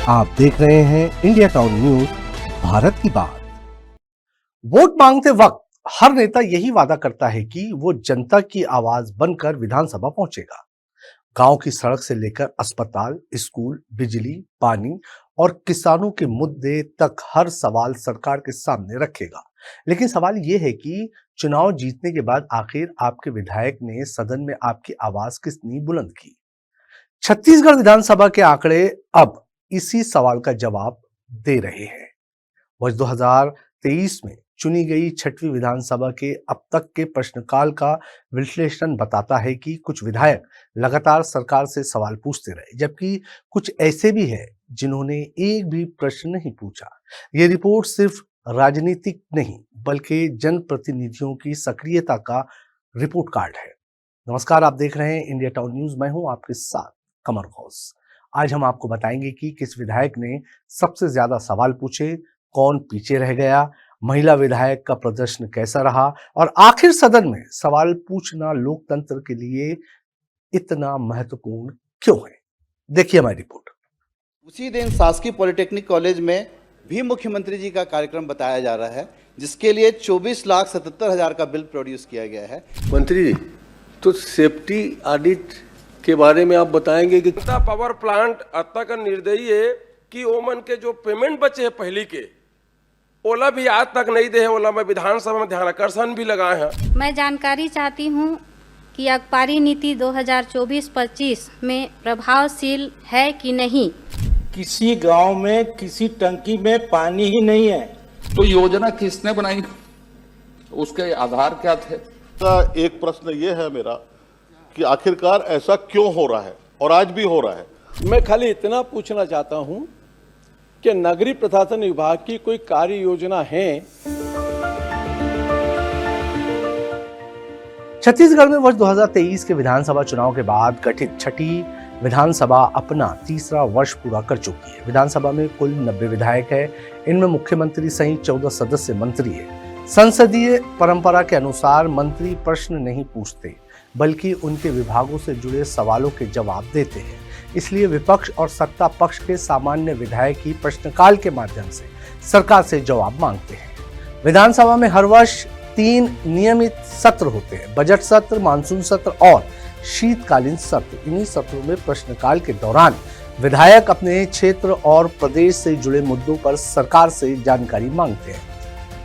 आप देख रहे हैं इंडिया टाउन न्यूज, भारत की बात। वोट मांगते वक्त हर नेता यही वादा करता है कि वो जनता की आवाज बनकर विधानसभा पहुंचेगा। गांव की सड़क से लेकर अस्पताल, स्कूल, बिजली, पानी और किसानों के मुद्दे तक हर सवाल सरकार के सामने रखेगा। लेकिन सवाल ये है कि चुनाव जीतने के बाद आखिर आपके विधायक ने सदन में आपकी आवाज कितनी बुलंद की। छत्तीसगढ़ विधानसभा के आंकड़े अब इसी सवाल का जवाब दे रहे हैं। वर्ष 2023 में चुनी गई छठवीं विधानसभा के अब तक के प्रश्नकाल का विश्लेषण बताता है कि कुछ विधायक लगातार सरकार से सवाल पूछते रहे, जबकि कुछ ऐसे भी हैं जिन्होंने एक भी प्रश्न नहीं पूछा। ये रिपोर्ट सिर्फ राजनीतिक नहीं बल्कि जनप्रतिनिधियों की सक्रियता का रिपोर्ट कार्ड है। नमस्कार, आप देख रहे हैं इंडिया टाउन न्यूज। मैं हूं आपके साथ कमर घोष। आज हम आपको बताएंगे कि किस विधायक ने सबसे ज्यादा सवाल पूछे, कौन पीछे रह गया, महिला विधायक का प्रदर्शन कैसा रहा और आखिर सदन में सवाल पूछना लोकतंत्र के लिए इतना महत्वपूर्ण क्यों है। देखिए हमारी रिपोर्ट। उसी दिन शासकीय पॉलिटेक्निक कॉलेज में भी मुख्यमंत्री जी का कार्यक्रम बताया जा रहा है, जिसके लिए 24,77,000 का बिल प्रोड्यूस किया गया है। मंत्री जी, तो सेफ्टी ऑडिट के बारे में आप बताएंगे कि पावर प्लांट अत्ता का निर्दयी है कि ओमन के जो पेमेंट बचे हैं पहली के ओला भी आज तक नहीं दे है। ओला में विधानसभा में ध्यान आकर्षण भी लगाए हैं। मैं जानकारी चाहती हूं कि अखबारी नीति 2024-25 में प्रभावशील है कि नहीं। किसी गांव में किसी टंकी में पानी ही नहीं है, तो योजना किसने बनाई, उसके आधार क्या थे? एक प्रश्न ये है मेरा कि आखिरकार ऐसा क्यों हो रहा है और आज भी हो रहा है। मैं खाली इतना पूछना चाहता हूं कि नगरीय प्रशासन विभाग की कोई कार्य योजना है? छत्तीसगढ़ में वर्ष 2023 के विधानसभा चुनाव के बाद गठित छठी विधानसभा अपना तीसरा वर्ष पूरा कर चुकी है। विधानसभा में कुल 90 विधायक है। इनमें मुख्यमंत्री सहित 14 सदस्य मंत्री है। संसदीय परंपरा के अनुसार मंत्री प्रश्न नहीं पूछते बल्कि उनके विभागों से जुड़े सवालों के जवाब देते हैं। इसलिए विपक्ष और सत्ता पक्ष के सामान्य विधायक ही प्रश्नकाल के माध्यम से सरकार से जवाब मांगते हैं। विधानसभा में हर वर्ष 3 नियमित सत्र होते हैं: बजट सत्र, मानसून सत्र और शीतकालीन सत्र। इन्हीं सत्रों में प्रश्नकाल के दौरान विधायक अपने क्षेत्र और प्रदेश से जुड़े मुद्दों पर सरकार से जानकारी मांगते हैं।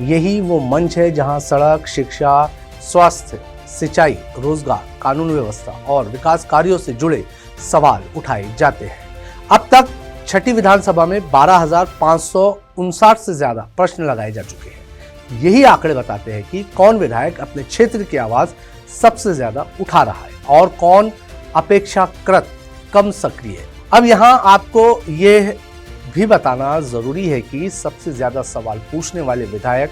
यही वो मंच है जहां सड़क, शिक्षा, स्वास्थ्य, सिंचाई, रोजगार, कानून व्यवस्था और विकास कार्यों से जुड़े सवाल उठाए जाते हैं। अब तक छठी विधानसभा में 12,559 से ज्यादा प्रश्न लगाए जा चुके हैं। यही आंकड़े बताते हैं कि कौन विधायक अपने क्षेत्र की आवाज सबसे ज्यादा उठा रहा है और कौन अपेक्षाकृत कम सक्रिय है। अब यहाँ आपको यह भी बताना जरूरी है कि सबसे ज्यादा सवाल पूछने वाले विधायक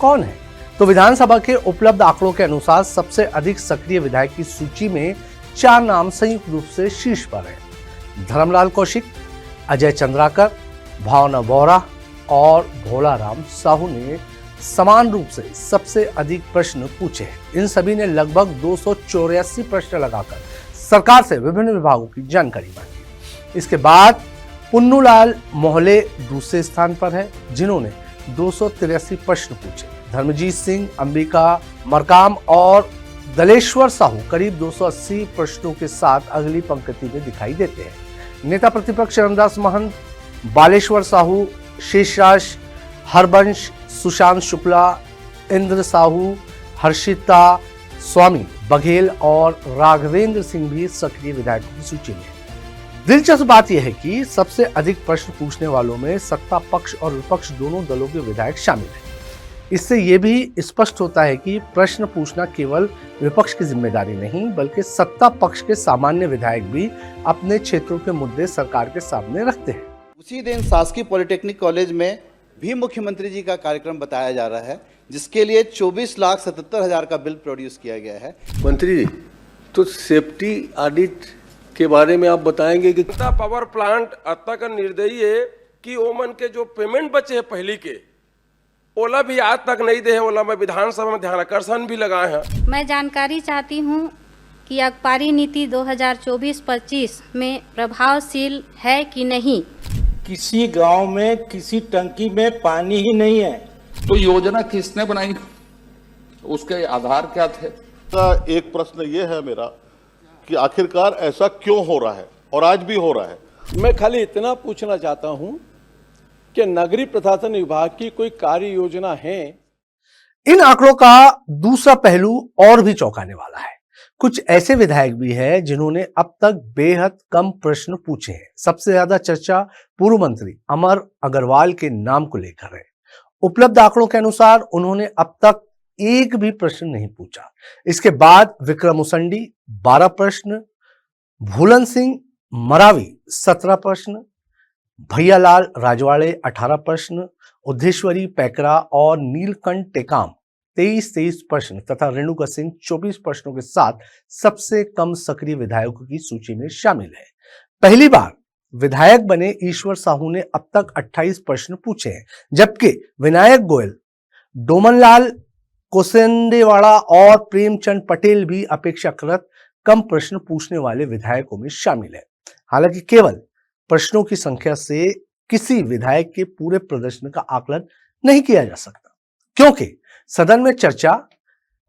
कौन है। तो विधानसभा के उपलब्ध आंकड़ों के अनुसार सबसे अधिक सक्रिय विधायक की सूची में 4 नाम संयुक्त रूप से शीर्ष पर हैं: धर्मलाल कौशिक, अजय चंद्राकर, भावना बोहरा और भोलाराम साहू ने समान रूप से सबसे अधिक प्रश्न पूछे हैं। इन सभी ने लगभग 284 प्रश्न लगाकर सरकार से विभिन्न विभागों की जानकारी मांगी। इसके बाद पुन्नूलाल मोहले दूसरे स्थान पर है, जिन्होंने 283 प्रश्न पूछे। धर्मजीत सिंह, अंबिका मरकाम और दलेश्वर साहू करीब 280 प्रश्नों के साथ अगली पंक्ति में दिखाई देते हैं। नेता प्रतिपक्ष रामदास महंत, बालेश्वर साहू, शेषराज हरबंश, सुशांत शुक्ला, इंद्र साहू, हर्षिता स्वामी बघेल और राघवेंद्र सिंह भी सक्रिय विधायकों की सूची में। दिलचस्प बात यह है कि सबसे अधिक प्रश्न पूछने वालों में सत्ता पक्ष और विपक्ष दोनों दलों के विधायक शामिल हैं। इससे यह भी स्पष्ट होता है कि प्रश्न पूछना केवल विपक्ष की जिम्मेदारी नहीं बल्कि सत्ता पक्ष के सामान्य विधायक भी अपने क्षेत्रों के मुद्दे सरकार के सामने रखते हैं। उसी दिन शासकीय पॉलिटेक्निक कॉलेज में भी मुख्यमंत्री जी का कार्यक्रम बताया जा रहा है, जिसके लिए 24,77,000 का बिल प्रोड्यूस किया गया है। मंत्री जी, तो सेफ्टी ऑडिट के बारे में आप बताएंगे कि पावर प्लांट अत्ता का निर्दयी है कि ओमन के जो पेमेंट बचे हैं पहली के ओला भी आज तक नहीं दे है। ओला में विधानसभा में ध्यान आकर्षण भी लगाए हैं। मैं जानकारी चाहती हूं कि अखबारी नीति 2024-25 में प्रभावशील है कि नहीं। किसी गांव में किसी टंकी में पानी ही नहीं है। तो योजना किसने बनाई, उसके आधार क्या थे? एक प्रश्न ये है मेरा कि आखिरकार ऐसा क्यों हो रहा है और आज भी हो रहा है। मैं खाली इतना पूछना चाहता हूं कि नगरीय प्रशासन विभाग की कोई कार्य योजना है? इन आंकड़ों का दूसरा पहलू और भी चौंकाने वाला है। कुछ ऐसे विधायक भी हैं जिन्होंने अब तक बेहद कम प्रश्न पूछे हैं। सबसे ज्यादा चर्चा पूर्व मंत्री अमर अग्रवाल के नाम को लेकर है। उपलब्ध आंकड़ों के अनुसार उन्होंने अब तक एक भी प्रश्न नहीं पूछा। इसके बाद विक्रम उसेंडी 12 प्रश्न, भूलन सिंह मरावी 17 प्रश्न, भैयालाल राजवाड़े 18 प्रश्न, उद्धेश्वरी पैकरा और नीलकंठ टेकाम 23 प्रश्न तथा रेणुका सिंह 24 प्रश्नों के साथ सबसे कम सक्रिय विधायकों की सूची में शामिल है। पहली बार विधायक बने ईश्वर साहू ने अब तक 28 प्रश्न पूछे हैं, जबकि विनायक गोयल, डोमनलाल कोसेंडेवाड़ा और प्रेमचंद पटेल भी अपेक्षाकृत कम प्रश्न पूछने वाले विधायकों में शामिल है। हालांकि केवल प्रश्नों की संख्या से किसी विधायक के पूरे प्रदर्शन का आकलन नहीं किया जा सकता, क्योंकि सदन में चर्चा,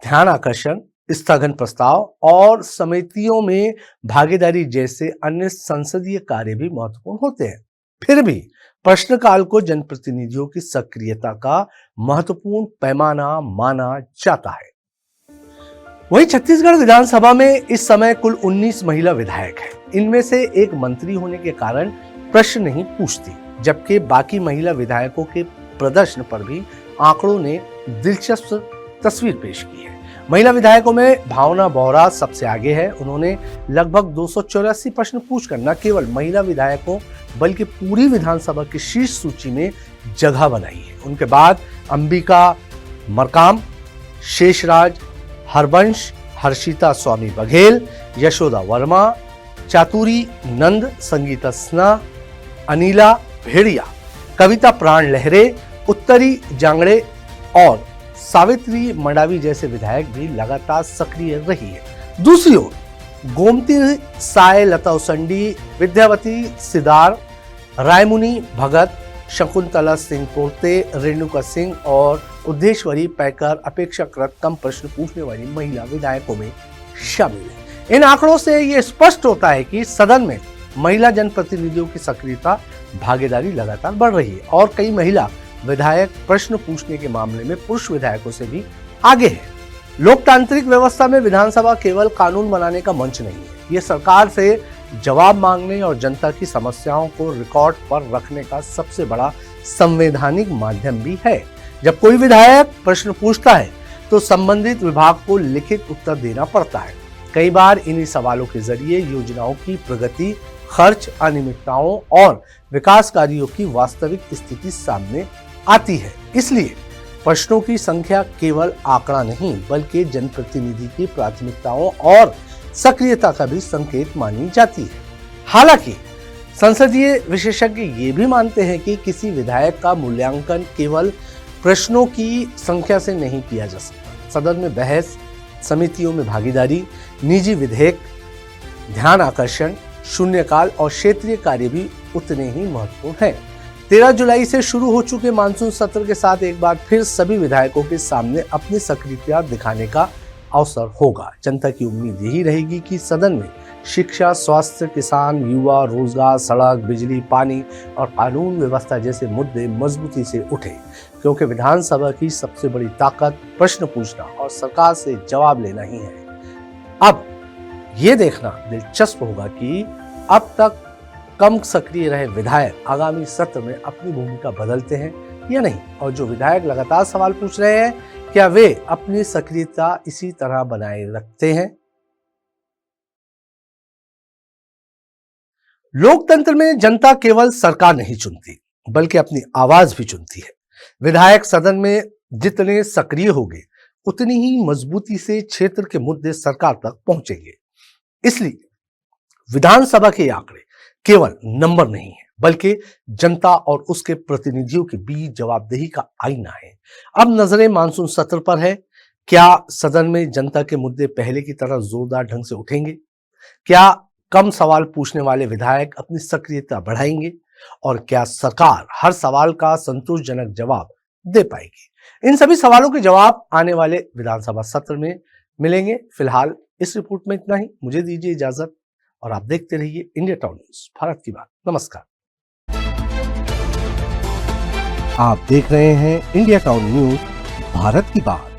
ध्यान आकर्षण, स्थगन प्रस्ताव और समितियों में भागीदारी जैसे अन्य संसदीय कार्य भी महत्वपूर्ण होते हैं। फिर भी प्रश्नकाल को जनप्रतिनिधियों की सक्रियता का महत्वपूर्ण पैमाना माना जाता है। वहीं छत्तीसगढ़ विधानसभा में इस समय कुल 19 महिला विधायक हैं। इनमें से एक मंत्री होने के कारण प्रश्न नहीं पूछती, जबकि बाकी महिला विधायकों के प्रदर्शन पर भी आंकड़ों ने दिलचस्प तस्वीर पेश की है। महिला विधायकों में भावना बोहरा सबसे आगे है। उन्होंने लगभग 284 प्रश्न पूछकर न केवल महिला विधायकों बल्कि पूरी विधानसभा की शीर्ष सूची में जगह बनाई है। उनके बाद अंबिका मरकाम, शेषराज हरबंश, हर्षिता स्वामी बघेल, यशोदा वर्मा, चातुरी नंद, संगीता स्ना, अनिला भेड़िया, कविता प्राण लहरे, उत्तरी जांगड़े और सावित्री मंडावी जैसे विधायक भी लगातार सक्रिय रही है। दूसरी ओर गोमती साय, लता उसेंडी, विद्यावती सिदार, रायमुनी भगत, शकुंतला सिंह पोर्ते, रेणुका सिंह और उद्धेश्वरी पैकर अपेक्षाकृत कम प्रश्न पूछने वाली महिला विधायकों में शामिल है। इन आंकड़ों से यह स्पष्ट होता है कि सदन में महिला जनप्रतिनिधियों की सक्रियता, भागीदारी लगातार बढ़ रही है और कई महिला विधायक प्रश्न पूछने के मामले में पुरुष विधायकों से भी आगे है। लोकतांत्रिक व्यवस्था में विधानसभा केवल कानून बनाने का मंच नहीं है, ये सरकार से जवाब मांगने और जनता की समस्याओं को रिकॉर्ड पर रखने का सबसे बड़ा संवैधानिक माध्यम भी है। जब कोई विधायक प्रश्न पूछता है तो संबंधित विभाग को लिखित उत्तर देना पड़ता है। कई बार इन्हीं सवालों के जरिए योजनाओं की प्रगति, खर्च, अनियमितताओं और विकास कार्यों की वास्तविक स्थिति सामने आती है। इसलिए प्रश्नों की संख्या केवल आंकड़ा नहीं बल्कि जनप्रतिनिधि की प्राथमिकताओं और सक्रियता का भी संकेत मानी जाती है। हालांकि संसदीय विशेषज्ञ ये भी मानते हैं कि किसी विधायक का मूल्यांकन केवल प्रश्नों की संख्या से नहीं किया जा सकता। सदन में बहस, समितियों में भागीदारी, निजी विधेयक, ध्यान आकर्षण, शून्यकाल और क्षेत्रीय कार्य भी उतने ही महत्वपूर्ण हैं। 13 जुलाई से शुरू हो चुके मानसून सत्र के साथ एक बार फिर सभी विधायकों के सामने अपनी सक्रियता दिखाने का अवसर होगा। जनता की उम्मीद यही रहेगी कि सदन में शिक्षा, स्वास्थ्य, किसान, युवा, रोजगार, सड़क, बिजली, पानी और कानून व्यवस्था जैसे मुद्दे मजबूती से उठे, क्योंकि विधानसभा की सबसे बड़ी ताकत प्रश्न पूछना और सरकार से जवाब लेना ही है। अब ये देखना दिलचस्प होगा कि अब तक कम सक्रिय रहे विधायक आगामी सत्र में अपनी भूमिका बदलते हैं या नहीं, और जो विधायक लगातार सवाल पूछ रहे हैं क्या वे अपनी सक्रियता इसी तरह बनाए रखते हैं। लोकतंत्र में जनता केवल सरकार नहीं चुनती बल्कि अपनी आवाज भी चुनती है। विधायक सदन में जितने सक्रिय होंगे उतनी ही मजबूती से क्षेत्र के मुद्दे सरकार तक पहुंचेंगे। इसलिए विधानसभा के आंकड़े केवल नंबर नहीं है बल्कि जनता और उसके प्रतिनिधियों के बीच जवाबदेही का आईना है। अब नजरें मानसून सत्र पर है। क्या सदन में जनता के मुद्दे पहले की तरह जोरदार ढंग से उठेंगे? क्या कम सवाल पूछने वाले विधायक अपनी सक्रियता बढ़ाएंगे? और क्या सरकार हर सवाल का संतोषजनक जवाब दे पाएगी? इन सभी सवालों के जवाब आने वाले विधानसभा सत्र में मिलेंगे। फिलहाल इस रिपोर्ट में इतना ही। मुझे दीजिए इजाजत और आप देखते रहिए इंडिया टाउन न्यूज, भारत की बात। नमस्कार। आप देख रहे हैं इंडिया टाउन न्यूज, भारत की बात।